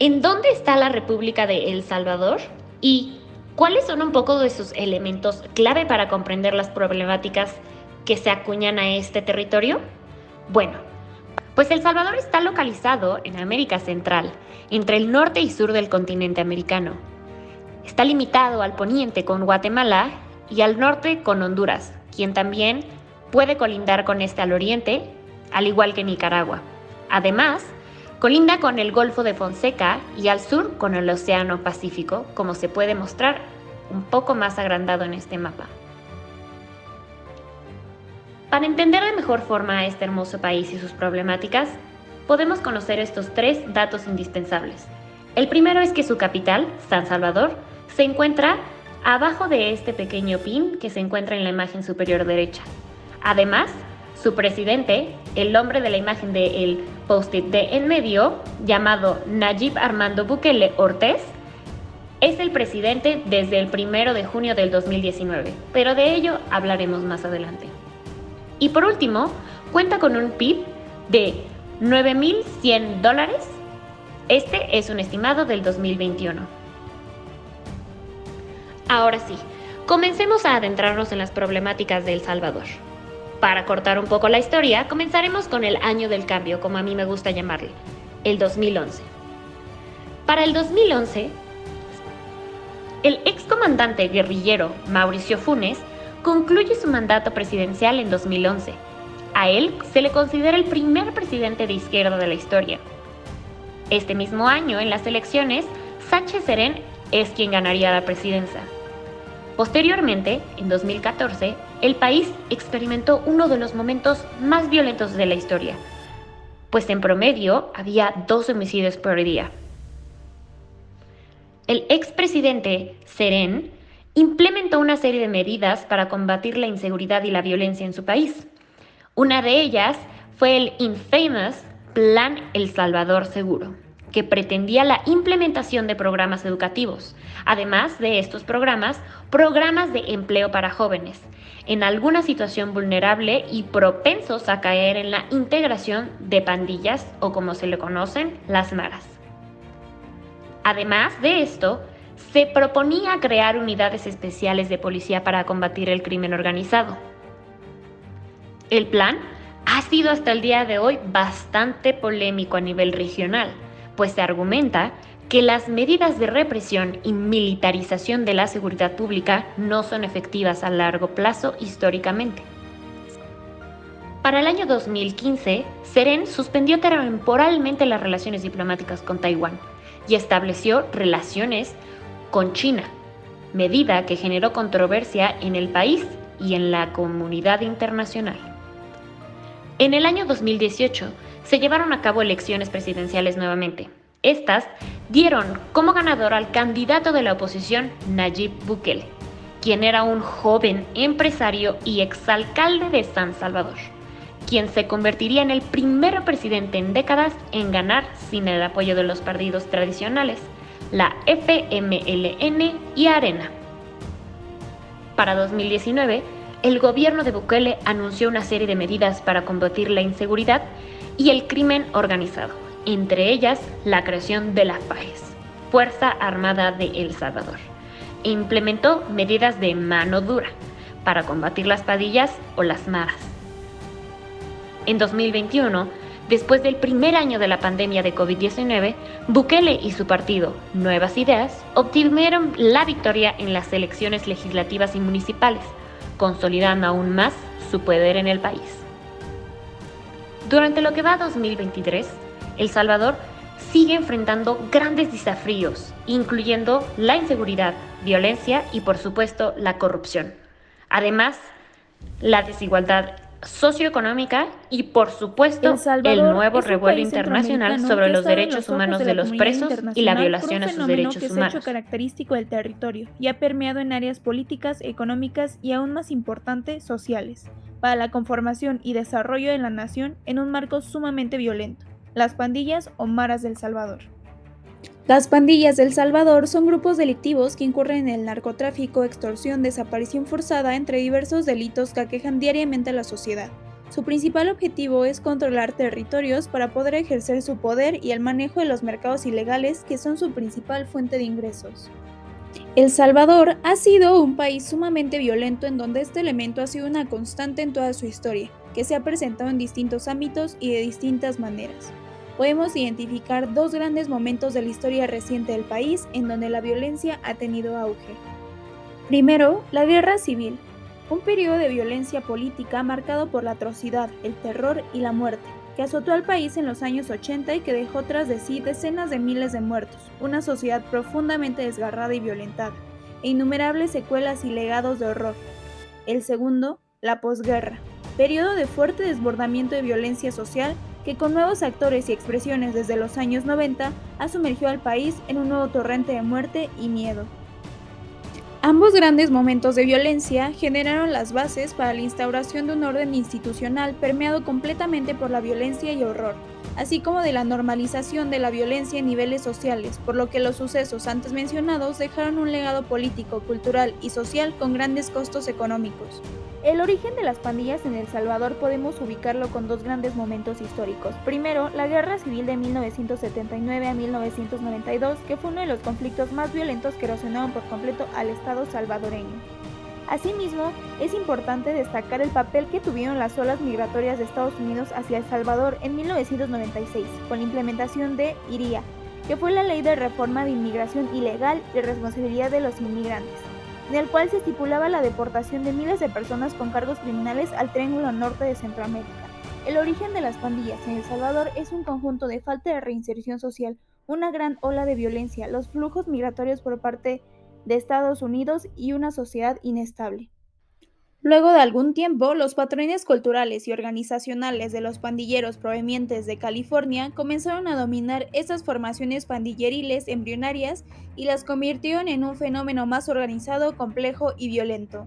¿En dónde está la República de El Salvador? ¿Y cuáles son un poco de sus elementos clave para comprender las problemáticas que se acuñan a este territorio? Bueno, pues El Salvador está localizado en América Central, entre el norte y sur del continente americano. Está limitado al poniente con Guatemala y al norte con Honduras, quien también puede colindar con este al oriente, al igual que Nicaragua. Además, colinda con el Golfo de Fonseca y al sur con el Océano Pacífico, como se puede mostrar un poco más agrandado en este mapa. Para entender de mejor forma a este hermoso país y sus problemáticas, podemos conocer estos 3 datos indispensables. El primero es que su capital, San Salvador, se encuentra abajo de este pequeño pin que se encuentra en la imagen superior derecha. Además, su presidente, el hombre de la imagen del post-it de en medio, llamado Nayib Armando Bukele Ortiz, es el presidente desde el 1 de junio del 2019, pero de ello hablaremos más adelante. Y por último, cuenta con un PIB de $9,100. Este es un estimado del 2021. Ahora sí, comencemos a adentrarnos en las problemáticas de El Salvador. Para cortar un poco la historia, comenzaremos con el año del cambio, como a mí me gusta llamarle, el 2011. Para el 2011, el excomandante guerrillero Mauricio Funes concluye su mandato presidencial en 2011. A él se le considera el primer presidente de izquierda de la historia. Este mismo año, en las elecciones, Sánchez Serén es quien ganaría la presidencia. Posteriormente, en 2014, el país experimentó uno de los momentos más violentos de la historia, pues en promedio había 2 homicidios por día. El expresidente Serén implementó una serie de medidas para combatir la inseguridad y la violencia en su país. Una de ellas fue el infamous Plan El Salvador Seguro, que pretendía la implementación de programas educativos, además de estos programas de empleo para jóvenes, en alguna situación vulnerable y propensos a caer en la integración de pandillas o como se le conocen, las maras. Además de esto, se proponía crear unidades especiales de policía para combatir el crimen organizado. El plan ha sido hasta el día de hoy bastante polémico a nivel regional, pues se argumenta que las medidas de represión y militarización de la seguridad pública no son efectivas a largo plazo históricamente. Para el año 2015, Serén suspendió temporalmente las relaciones diplomáticas con Taiwán y estableció relaciones con China, medida que generó controversia en el país y en la comunidad internacional. En el año 2018 se llevaron a cabo elecciones presidenciales nuevamente. Estas dieron como ganador al candidato de la oposición, Nayib Bukele, quien era un joven empresario y exalcalde de San Salvador, quien se convertiría en el primer presidente en décadas en ganar sin el apoyo de los partidos tradicionales, la FMLN y Arena. Para 2019, el gobierno de Bukele anunció una serie de medidas para combatir la inseguridad y el crimen organizado, entre ellas la creación de la FAES, Fuerza Armada de El Salvador, e implementó medidas de mano dura para combatir las pandillas o las maras. En 2021, después del primer año de la pandemia de COVID-19, Bukele y su partido, Nuevas Ideas, obtuvieron la victoria en las elecciones legislativas y municipales, consolidando aún más su poder en el país. Durante lo que va 2023, El Salvador sigue enfrentando grandes desafíos, incluyendo la inseguridad, violencia y, por supuesto, la corrupción. Además, la desigualdad socioeconómica y, por supuesto, el nuevo revuelo internacional sobre los derechos humanos de los presos y la violación a sus derechos humanos. Se ha hecho característico del territorio y ha permeado en áreas políticas, económicas y, aún más importante, sociales, para la conformación y desarrollo de la nación en un marco sumamente violento: las pandillas o maras del Salvador. Las pandillas del Salvador son grupos delictivos que incurren en el narcotráfico, extorsión, desaparición forzada, entre diversos delitos que aquejan diariamente a la sociedad. Su principal objetivo es controlar territorios para poder ejercer su poder y el manejo de los mercados ilegales, que son su principal fuente de ingresos. El Salvador ha sido un país sumamente violento en donde este elemento ha sido una constante en toda su historia, que se ha presentado en distintos ámbitos y de distintas maneras. Podemos identificar dos grandes momentos de la historia reciente del país en donde la violencia ha tenido auge. Primero, la Guerra Civil, un periodo de violencia política marcado por la atrocidad, el terror y la muerte, que azotó al país en los años 80 y que dejó tras de sí decenas de miles de muertos, una sociedad profundamente desgarrada y violentada, e innumerables secuelas y legados de horror. El segundo, la posguerra, periodo de fuerte desbordamiento de violencia social que con nuevos actores y expresiones desde los años 90 ha sumergido al país en un nuevo torrente de muerte y miedo. Ambos grandes momentos de violencia generaron las bases para la instauración de un orden institucional permeado completamente por la violencia y horror, así como de la normalización de la violencia en niveles sociales, por lo que los sucesos antes mencionados dejaron un legado político, cultural y social con grandes costos económicos. El origen de las pandillas en El Salvador podemos ubicarlo con dos grandes momentos históricos. Primero, la Guerra Civil de 1979 a 1992, que fue uno de los conflictos más violentos que erosionaron por completo al Estado salvadoreño. Asimismo, es importante destacar el papel que tuvieron las olas migratorias de Estados Unidos hacia El Salvador en 1996, con la implementación de IRIA, que fue la Ley de Reforma de Inmigración Ilegal y Responsabilidad de los Inmigrantes, en el cual se estipulaba la deportación de miles de personas con cargos criminales al Triángulo Norte de Centroamérica. El origen de las pandillas en El Salvador es un conjunto de falta de reinserción social, una gran ola de violencia, los flujos migratorios por parte de Estados Unidos y una sociedad inestable. Luego de algún tiempo, los patrones culturales y organizacionales de los pandilleros provenientes de California comenzaron a dominar estas formaciones pandilleriles embrionarias y las convirtieron en un fenómeno más organizado, complejo y violento.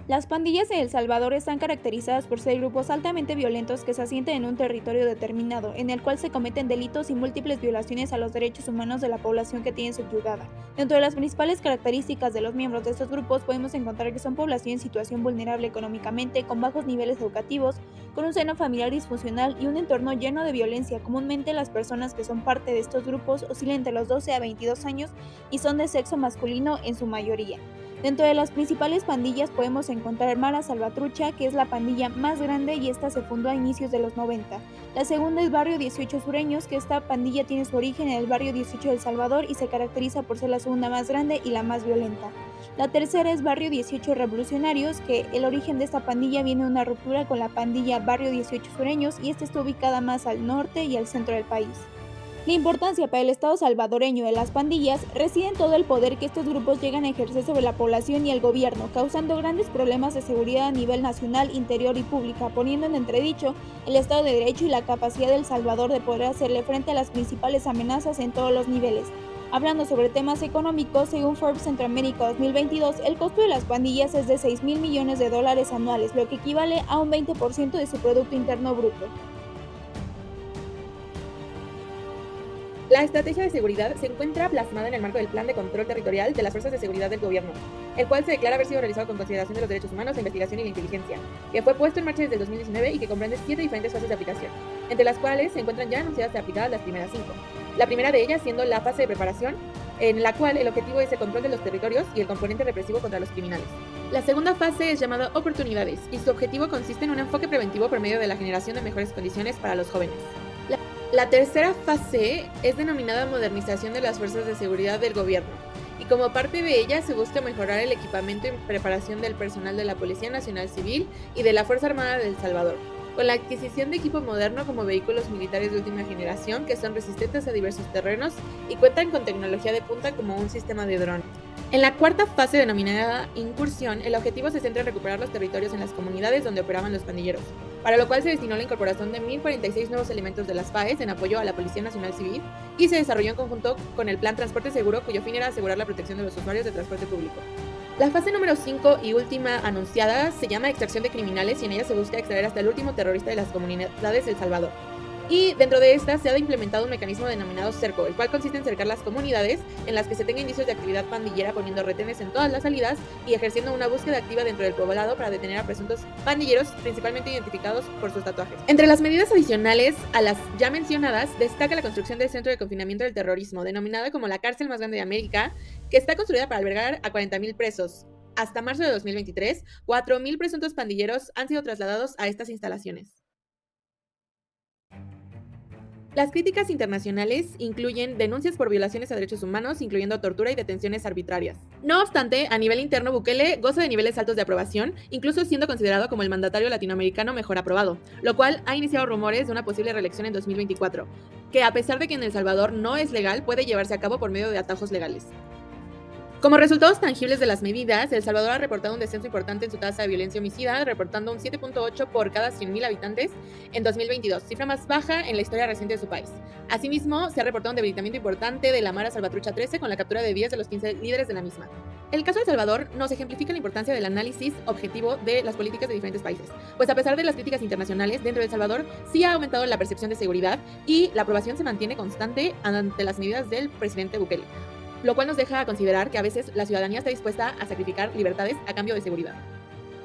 Las pandillas en El Salvador están caracterizadas por ser grupos altamente violentos que se asientan en un territorio determinado, en el cual se cometen delitos y múltiples violaciones a los derechos humanos de la población que tienen subyugada. Dentro de las principales características de los miembros de estos grupos podemos encontrar que son población en situación vulnerable económicamente, con bajos niveles educativos, con un seno familiar disfuncional y un entorno lleno de violencia. Comúnmente las personas que son parte de estos grupos oscilan entre los 12 a 22 años y son de sexo masculino en su mayoría. Dentro de las principales pandillas podemos encontrar Mara Salvatrucha, que es la pandilla más grande y esta se fundó a inicios de los 90. La segunda es Barrio 18 Sureños, que esta pandilla tiene su origen en el Barrio 18 de El Salvador y se caracteriza por ser la segunda más grande y la más violenta. La tercera es Barrio 18 Revolucionarios, que el origen de esta pandilla viene de una ruptura con la pandilla Barrio 18 Sureños y esta está ubicada más al norte y al centro del país. La importancia para el Estado salvadoreño de las pandillas reside en todo el poder que estos grupos llegan a ejercer sobre la población y el gobierno, causando grandes problemas de seguridad a nivel nacional, interior y pública, poniendo en entredicho el Estado de Derecho y la capacidad de El Salvador de poder hacerle frente a las principales amenazas en todos los niveles. Hablando sobre temas económicos, según Forbes Centroamérica 2022, el costo de las pandillas es de $6,000 millones anuales, lo que equivale a un 20% de su Producto Interno Bruto. La estrategia de seguridad se encuentra plasmada en el marco del Plan de Control Territorial de las Fuerzas de Seguridad del Gobierno, el cual se declara haber sido realizado con consideración de los derechos humanos, la investigación y la inteligencia, que fue puesto en marcha desde el 2019 y que comprende 7 diferentes fases de aplicación, entre las cuales se encuentran ya anunciadas y aplicadas las primeras 5. La primera de ellas siendo la fase de preparación, en la cual el objetivo es el control de los territorios y el componente represivo contra los criminales. La segunda fase es llamada Oportunidades y su objetivo consiste en un enfoque preventivo por medio de la generación de mejores condiciones para los jóvenes. La tercera fase es denominada modernización de las fuerzas de seguridad del gobierno, y como parte de ella se busca mejorar el equipamiento y preparación del personal de la Policía Nacional Civil y de la Fuerza Armada de El Salvador, con la adquisición de equipo moderno como vehículos militares de última generación que son resistentes a diversos terrenos y cuentan con tecnología de punta como un sistema de dron. En la cuarta fase denominada incursión, el objetivo se centra en recuperar los territorios en las comunidades donde operaban los pandilleros, para lo cual se destinó la incorporación de 1,046 nuevos elementos de las FAES en apoyo a la Policía Nacional Civil y se desarrolló en conjunto con el Plan Transporte Seguro, cuyo fin era asegurar la protección de los usuarios de transporte público. La fase número 5 y última anunciada se llama extracción de criminales y en ella se busca extraer hasta el último terrorista de las comunidades de El Salvador. Y dentro de esta se ha implementado un mecanismo denominado cerco, el cual consiste en cercar las comunidades en las que se tenga indicios de actividad pandillera, poniendo retenes en todas las salidas y ejerciendo una búsqueda activa dentro del poblado para detener a presuntos pandilleros, principalmente identificados por sus tatuajes. Entre las medidas adicionales a las ya mencionadas, destaca la construcción del Centro de Confinamiento del Terrorismo, denominada como la cárcel más grande de América, que está construida para albergar a 40,000 presos. Hasta marzo de 2023, 4,000 presuntos pandilleros han sido trasladados a estas instalaciones. Las críticas internacionales incluyen denuncias por violaciones a derechos humanos, incluyendo tortura y detenciones arbitrarias. No obstante, a nivel interno, Bukele goza de niveles altos de aprobación, incluso siendo considerado como el mandatario latinoamericano mejor aprobado, lo cual ha iniciado rumores de una posible reelección en 2024, que a pesar de que en El Salvador no es legal, puede llevarse a cabo por medio de atajos legales. Como resultados tangibles de las medidas, El Salvador ha reportado un descenso importante en su tasa de violencia homicida, reportando un 7.8 por cada 100,000 habitantes en 2022, cifra más baja en la historia reciente de su país. Asimismo, se ha reportado un debilitamiento importante de la Mara Salvatrucha 13 con la captura de 10 de los 15 líderes de la misma. El caso de El Salvador nos ejemplifica la importancia del análisis objetivo de las políticas de diferentes países, pues a pesar de las críticas internacionales, dentro de El Salvador sí ha aumentado la percepción de seguridad y la aprobación se mantiene constante ante las medidas del presidente Bukele, lo cual nos deja a considerar que a veces la ciudadanía está dispuesta a sacrificar libertades a cambio de seguridad.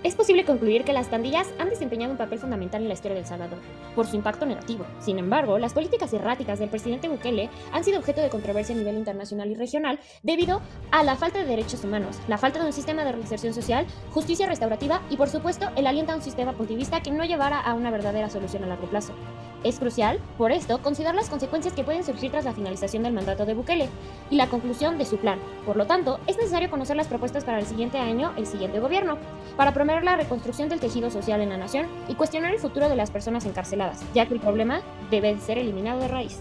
Es posible concluir que las pandillas han desempeñado un papel fundamental en la historia de El Salvador, por su impacto negativo. Sin embargo, las políticas erráticas del presidente Bukele han sido objeto de controversia a nivel internacional y regional debido a la falta de derechos humanos, la falta de un sistema de reinserción social, justicia restaurativa y, por supuesto, el aliento a un sistema puntivista que no llevara a una verdadera solución a largo plazo. Es crucial, por esto, considerar las consecuencias que pueden surgir tras la finalización del mandato de Bukele y la conclusión de su plan. Por lo tanto, es necesario conocer las propuestas para el siguiente año, el siguiente gobierno, para promover la reconstrucción del tejido social en la nación y cuestionar el futuro de las personas encarceladas, ya que el problema debe ser eliminado de raíz.